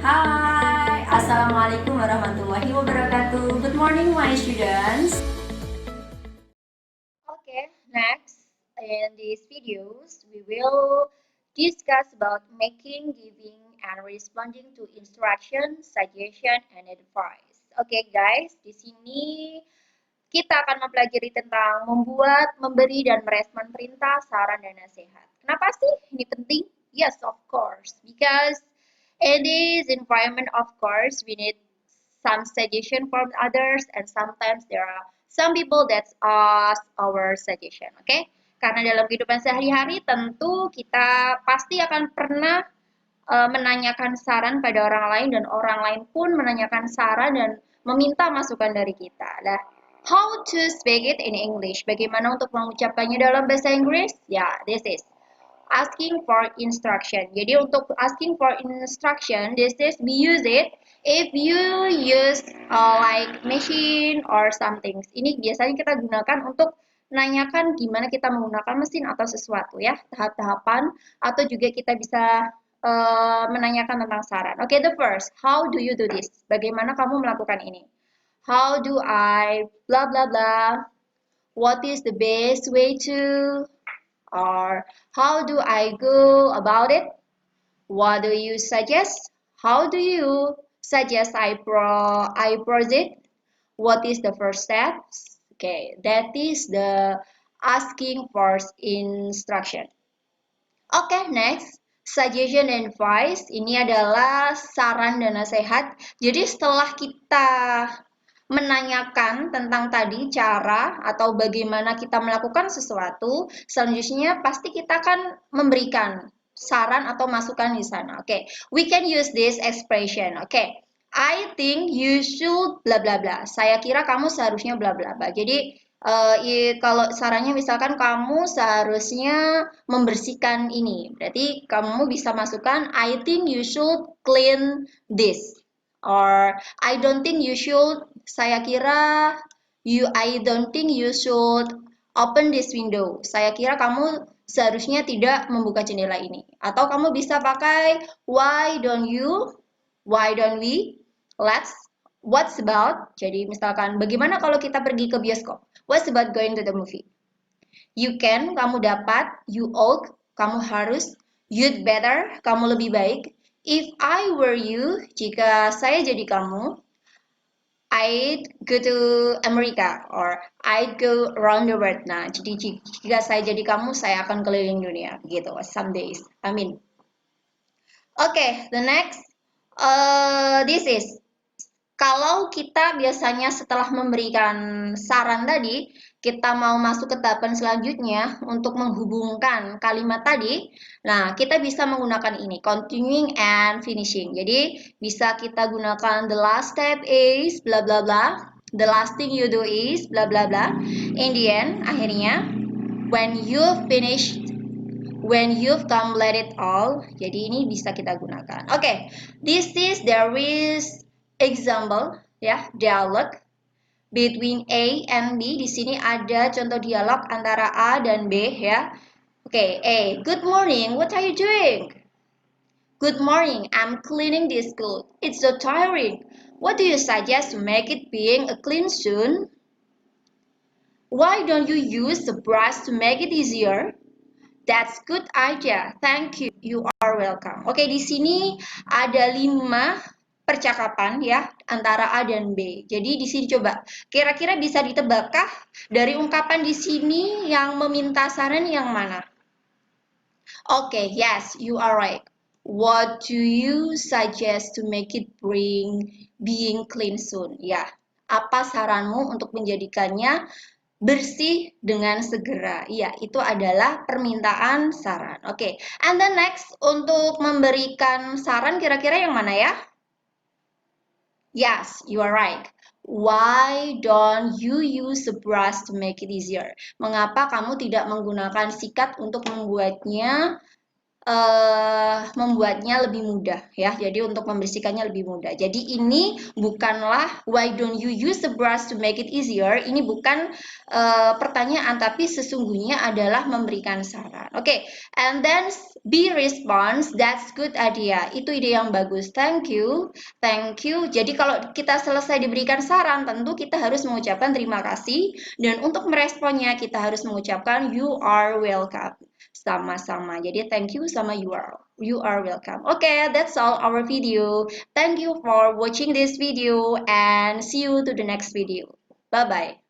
Hai, Assalamualaikum warahmatullahi wabarakatuh. Good morning, my students. Okay, next in these videos we will discuss about making, giving, and responding to instruction, suggestion, and advice. Okay, guys, di sini kita akan mempelajari tentang membuat, memberi, dan merespon perintah, saran, dan nasihat. Kenapa sih ini penting? Yes, of course, because in this environment, of course, we need some suggestion from others, and sometimes there are some people that ask our suggestion. Okay? Karena dalam kehidupan sehari-hari tentu kita pasti akan pernah menanyakan saran pada orang lain dan orang lain pun menanyakan saran dan meminta masukan dari kita. Nah, how to speak it in English? Bagaimana untuk mengucapkannya dalam bahasa Inggris? Ya, this is asking for instruction. Jadi untuk asking for instruction, this is we use it if you use like machine or something. Ini biasanya kita gunakan untuk menanyakan gimana kita menggunakan mesin atau sesuatu ya, tahap-tahapan atau juga kita bisa menanyakan tentang saran. Oke, the first, how do you do this? Bagaimana kamu melakukan ini? How do I blah blah blah? What is the best way to? Or how do I go about it? What do you suggest? How do you suggest I proceed? What is the first steps? Okay, that is the asking for instruction. Okay, next. Suggestion and advice. Ini adalah saran dan nasihat. Jadi setelah kita menanyakan tentang tadi cara atau bagaimana kita melakukan sesuatu, selanjutnya pasti kita akan memberikan saran atau masukan di sana. Oke, we can use this expression. Oke, I think you should bla bla bla. Saya kira kamu seharusnya bla bla bla. Jadi kalau sarannya misalkan kamu seharusnya membersihkan ini, berarti kamu bisa masukkan I think you should clean this. Or I don't think you should, saya kira I don't think you should open this window. Saya kira kamu seharusnya tidak membuka jendela ini. Atau kamu bisa pakai why don't we, let's, what's about. Jadi misalkan bagaimana kalau kita pergi ke bioskop? What's about going to the movie? You can, kamu dapat. You ought, kamu harus. You'd better, kamu lebih baik. If I were you, jika saya jadi kamu, I'd go to America or I'd go around the world. Nah, jadi jika saya jadi kamu, saya akan keliling dunia, gitu. Some days. I mean. Okay, the next. This is kalau kita biasanya setelah memberikan saran tadi, kita mau masuk ke tahapan selanjutnya untuk menghubungkan kalimat tadi. Nah, kita bisa menggunakan ini, continuing and finishing. Jadi, bisa kita gunakan the last step is bla bla bla. The last thing you do is bla bla bla. In the end, akhirnya, when you've finished, when you've completed all. Jadi ini bisa kita gunakan. Oke, there is example ya, dialog between A and B. Di sini ada contoh dialog antara A dan B ya. Oke, A, good morning, what are you doing? Good morning, I'm cleaning this school. It's so tiring. What do you suggest to make it being a clean soon? Why don't you use the brush to make it easier? That's good idea. Thank you. You are welcome. Oke, di sini ada 5 percakapan ya antara A dan B. Jadi di sini coba kira-kira bisa ditebakkah dari ungkapan di sini yang meminta saran yang mana? Oke, yes, you are right. What do you suggest to make it being clean soon? Ya, apa saranmu untuk menjadikannya bersih dengan segera? Iya, itu adalah permintaan saran. Oke, and then next untuk memberikan saran kira-kira yang mana ya? Yes, you are right. Why don't you use a brush to make it easier? Mengapa kamu tidak menggunakan sikat untuk membuatnya membuatnya lebih mudah ya. Jadi untuk membersihkannya lebih mudah. Jadi ini bukanlah why don't you use the brush to make it easier. Ini bukan pertanyaan, tapi sesungguhnya adalah memberikan saran. Oke, and then be response. That's good idea. Itu ide yang bagus. Thank you. Thank you. Jadi kalau kita selesai diberikan saran, tentu kita harus mengucapkan terima kasih. Dan untuk meresponnya, kita harus mengucapkan you are welcome. Sama-sama. Jadi thank you sama you are welcome. Okay, that's all our video. Thank you for watching this video and see you to the next video. Bye bye.